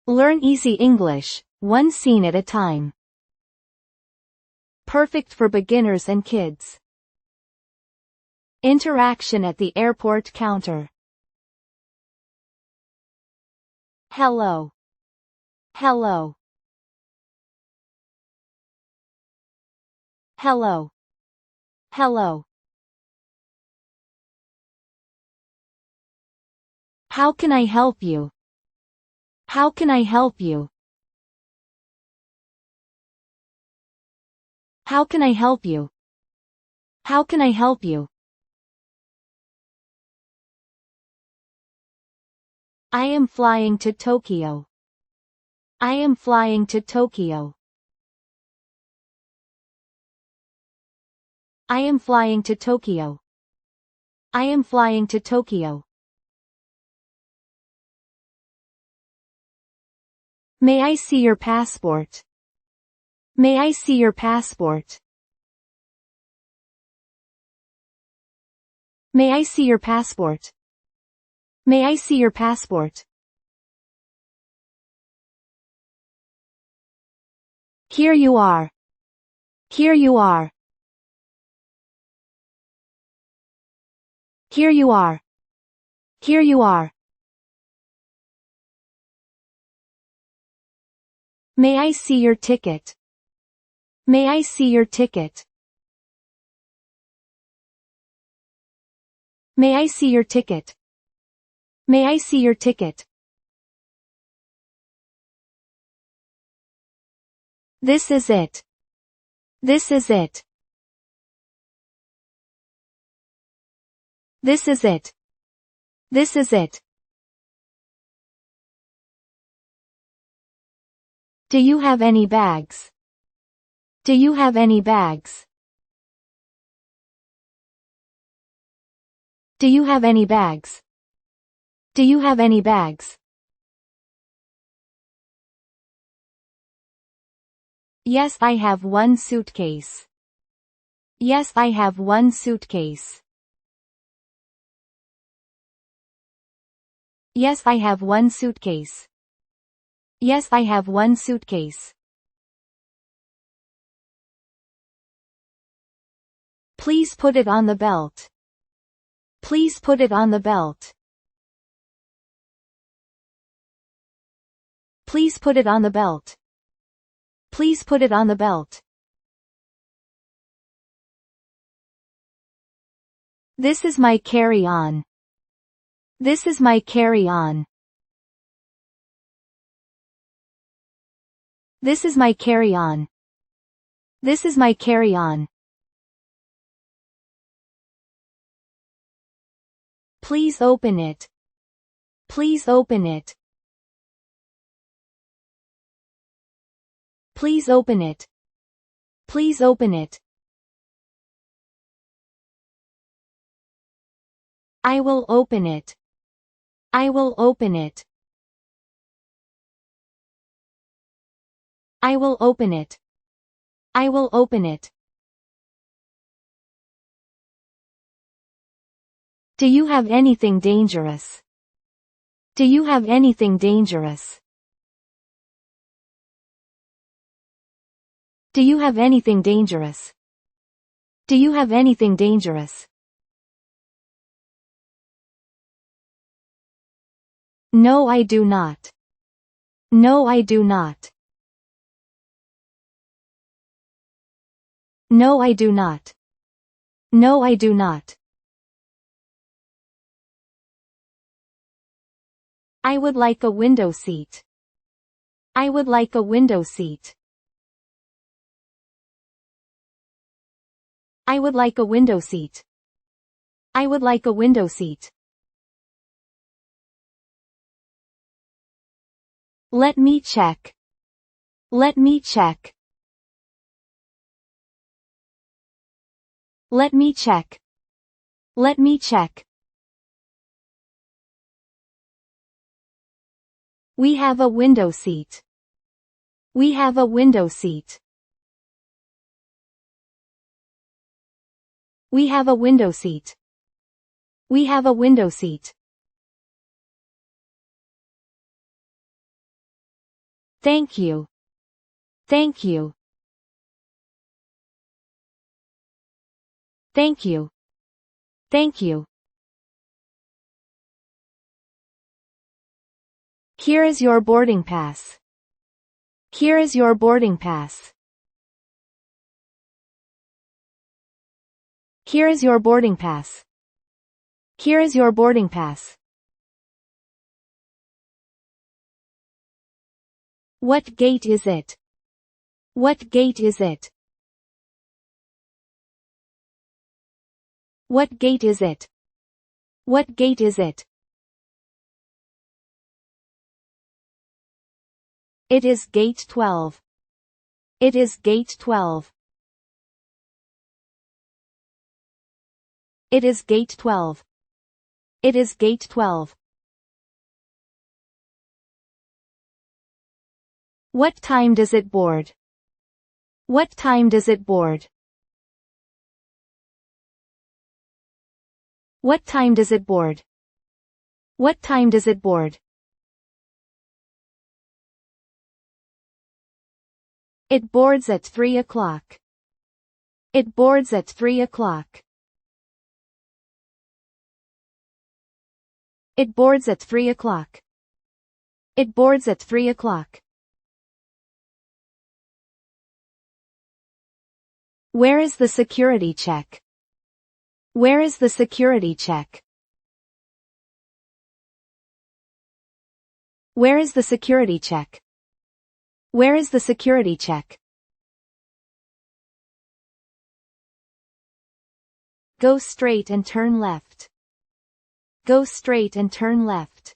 Learn easy English, one scene at a time. Perfect for beginners and kids. Interaction at the airport counter. Hello. Hello. Hello. Hello. How can I help you? How can I help you? How can I help you? How can I help you? I am flying to Tokyo. I am flying to Tokyo. I am flying to Tokyo. I am flying to Tokyo. May I see your passport? May I see your passport? May I see your passport? May I see your passport? Here you are. Here you are. Here you are. Here you are. May I see your ticket? May I see your ticket? May I see your ticket? May I see your ticket? This is it. This is it. This is it. This is it. Do you have any bags? Do you have any bags? Do you have any bags? Do you have any bags? Yes, I have one suitcase. Yes, I have one suitcase. Yes, I have one suitcase. Yes, I have one suitcase. Please put it on the belt. Please put it on the belt. Please put it on the belt. Please put it on the belt. This is my carry-on. This is my carry-on. This is my carry-on. This is my carry-on. Please open it. Please open it. Please open it. Please open it. I will open it. I will open it. I will open it. I will open it. Do you have anything dangerous? Do you have anything dangerous? Do you have anything dangerous? Do you have anything dangerous? No, I do not. No, I do not. No, I do not. No, I do not. I would like a window seat. I would like a window seat. I would like a window seat. I would like a window seat. Let me check. Let me check. Let me check. Let me check. We have a window seat. We have a window seat. We have a window seat. We have a window seat. Thank you. Thank you. Thank you. Thank you. Here is your boarding pass. Here is your boarding pass. Here is your boarding pass. Here is your boarding pass. What gate is it? What gate is it? What gate is it? What gate is it? It is gate 12. It is gate 12. It is gate 12. It is gate 12. What time does it board? What time does it board? What time does it board? What time does it board? It boards at 3 o'clock. It boards at 3 o'clock. It boards at 3 o'clock. It boards at 3 o'clock. Where is the security check? Where is the security check? Where is the security check? Where is the security check? Go straight and turn left. Go straight and turn left.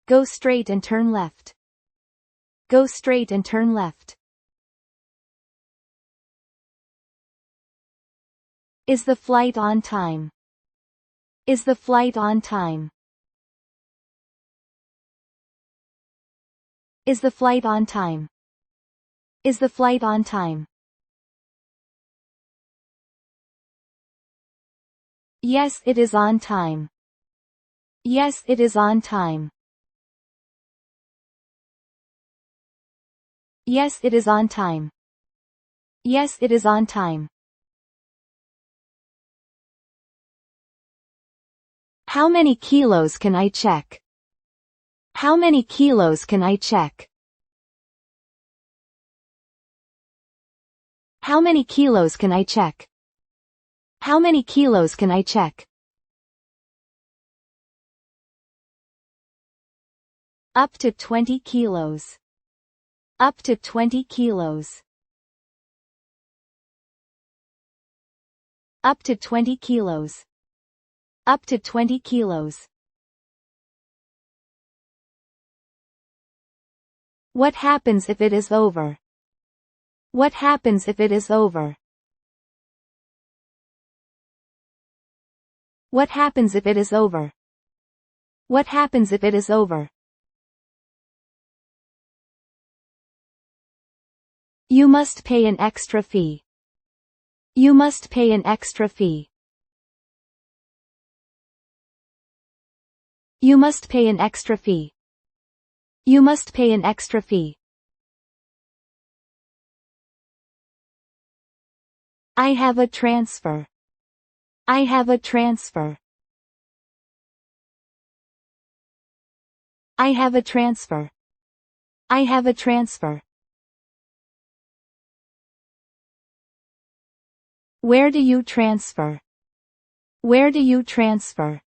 Go straight and turn left. Go straight and turn left. Is the flight on time? Is the flight on time? Is the flight on time? Is the flight on time? Yes, it is on time. Yes, it is on time. Yes, it is on time. Yes, it is on time. How many kilos can I check? How many kilos can I check? How many kilos can I check? How many kilos can I check? Up to 20 kilos. Up to 20 kilos. Up to 20 kilos. Up to 20 kilos. What happens if it is over? What happens if it is over? What happens if it is over? What happens if it is over? You must pay an extra fee. You must pay an extra fee. You must pay an extra fee. You must pay an extra fee. I have a transfer. I have a transfer. I have a transfer. I have a transfer. Where do you transfer? Where do you transfer?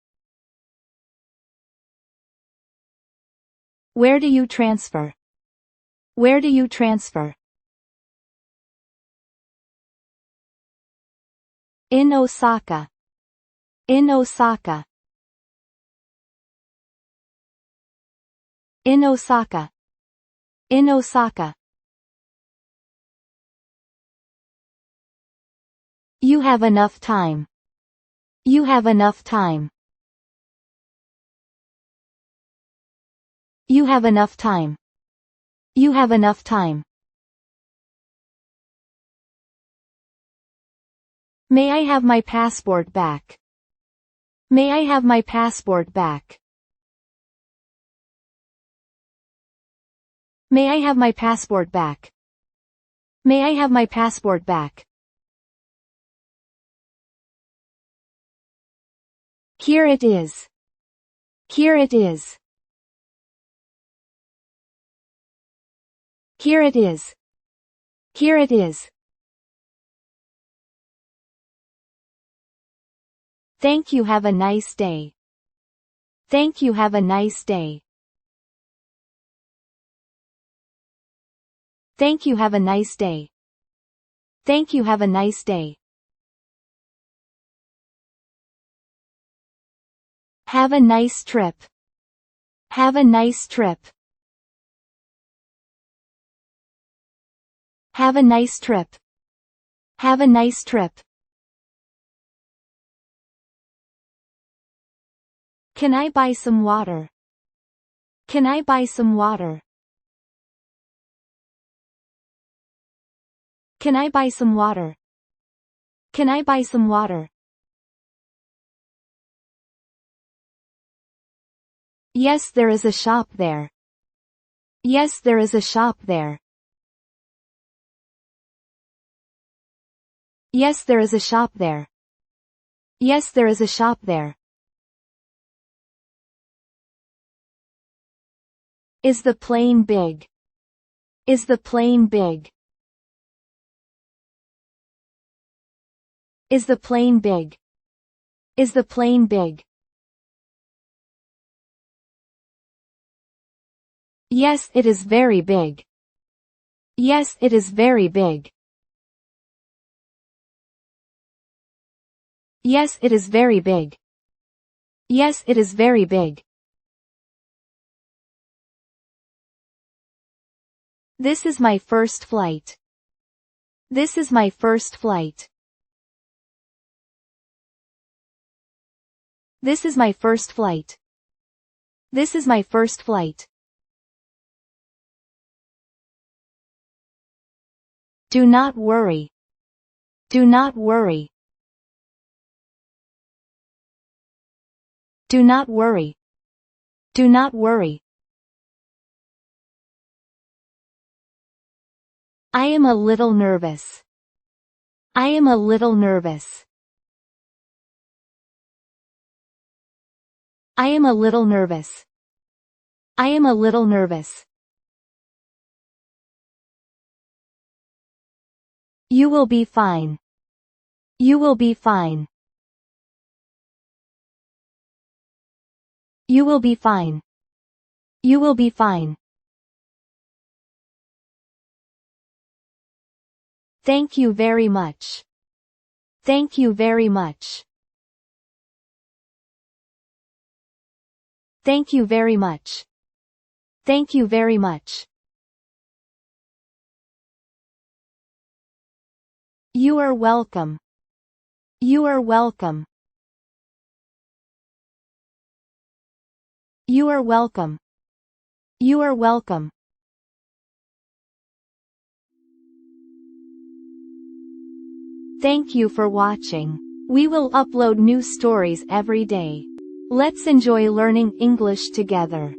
Where do you transfer? Where do you transfer? In Osaka. In Osaka. In Osaka. In Osaka. You have enough time. You have enough time. You have enough time. You have enough time. May I have my passport back? May I have my passport back? May I have my passport back? May I have my passport back? Here it is. Here it is. Here it is. Here it is. Thank you. Have a nice day. Thank you. Have a nice day. Thank you. Have a nice day. Thank you. Have a nice day. Have a nice trip. Have a nice trip. Have a nice trip. Have a nice trip. Can I buy some water? Can I buy some water? Can I buy some water? Can I buy some water? Yes, there is a shop there. Yes, there is a shop there. Yes, there is a shop there. Yes, there is a shop there. Is the plane big? Is the plane big? Is the plane big? Is the plane big? Yes, it is very big. Yes, it is very big. Yes, it is very big. Yes, it is very big. This is my first flight. This is my first flight. This is my first flight. This is my first flight. Do not worry. Do not worry. Do not worry. Do not worry. I am a little nervous. I am a little nervous. I am a little nervous. I am a little nervous. You will be fine. You will be fine. You will be fine. You will be fine. Thank you very much. Thank you very much. Thank you very much. Thank you very much. You are welcome. You are welcome. You are welcome. You are welcome. Thank you for watching. We will upload new stories every day. Let's enjoy learning English together.